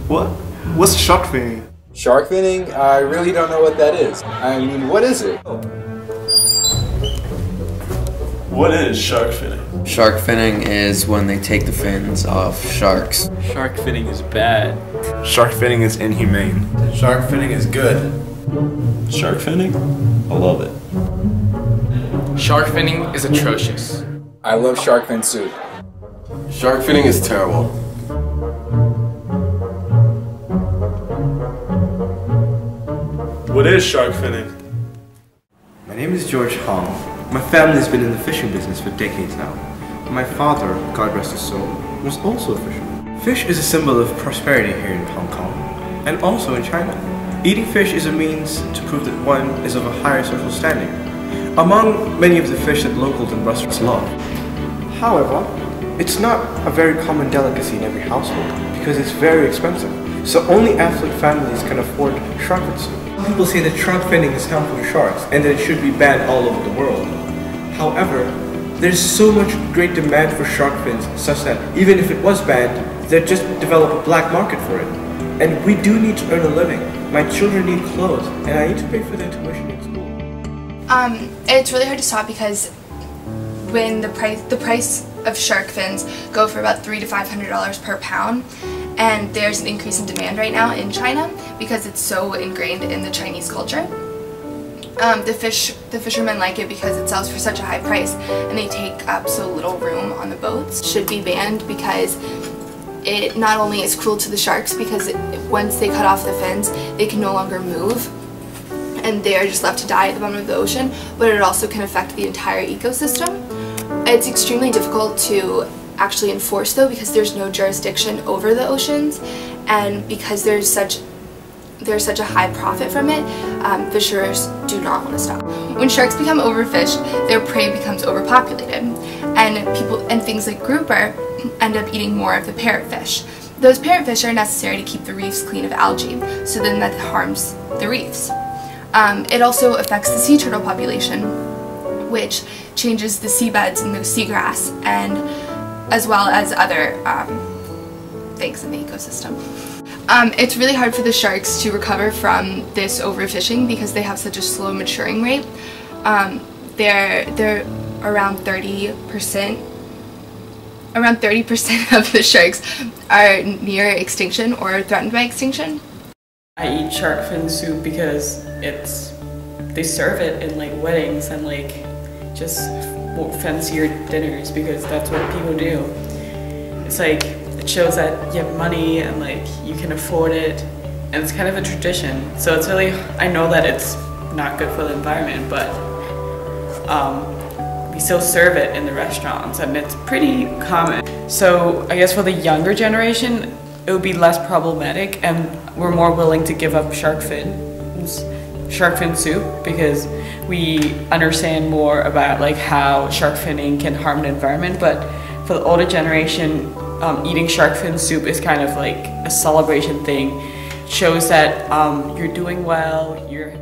What? What's shark finning? Shark finning? I really don't know what that is. I mean, what is it? What is shark finning? Shark finning is when they take the fins off sharks. Shark finning is bad. Shark finning is inhumane. Shark finning is good. Shark finning? I love it. Shark finning is atrocious. I love shark fin soup. Shark finning is terrible. What is shark finning? My name is George Hong. My family has been in the fishing business for decades now. My father, God rest his soul, was also a fisherman. Fish is a symbol of prosperity here in Hong Kong, and also in China. Eating fish is a means to prove that one is of a higher social standing, among many of the fish that locals and restaurants love. However, it's not a very common delicacy in every household, because it's very expensive, so only affluent families can afford shark fin soup. Some people say that shark finning is harmful to sharks, and that it should be banned all over the world. However, there's so much great demand for shark fins, such that even if it was banned, they'd just develop a black market for it. And we do need to earn a living. My children need clothes, and I need to pay for their tuition in school. It's really hard to stop because when the price of shark fins go for about $300 to $500 per pound, and there's an increase in demand right now in China because it's so ingrained in the Chinese culture. The fishermen like it because it sells for such a high price and they take up so little room on the boats. It should be banned because it not only is cruel to the sharks because once they cut off the fins they can no longer move and they are just left to die at the bottom of the ocean, but it also can affect the entire ecosystem. It's extremely difficult to actually enforce though because there's no jurisdiction over the oceans, and because there's such a high profit from it, fishers do not want to stop. When sharks become overfished, their prey becomes overpopulated, and things like grouper end up eating more of the parrotfish. Those parrotfish are necessary to keep the reefs clean of algae, so then that harms the reefs. It also affects the sea turtle population, which changes the seabeds and the seagrass, and as well as other things in the ecosystem. It's really hard for the sharks to recover from this overfishing because they have such a slow maturing rate. They're around 30%. Around 30% of the sharks are near extinction or threatened by extinction. I eat shark fin soup because they serve it in like weddings and like just fancier dinners because that's what people do. It's like it shows that you have money and like you can afford it, and it's kind of a tradition. So it's really, I know that it's not good for the environment, but we still serve it in the restaurants and it's pretty common. So I guess for the younger generation it would be less problematic and we're more willing to give up shark fin soup because we understand more about like how shark finning can harm the environment. But for the older generation, eating shark fin soup is kind of like a celebration thing. It shows that you're doing well, you're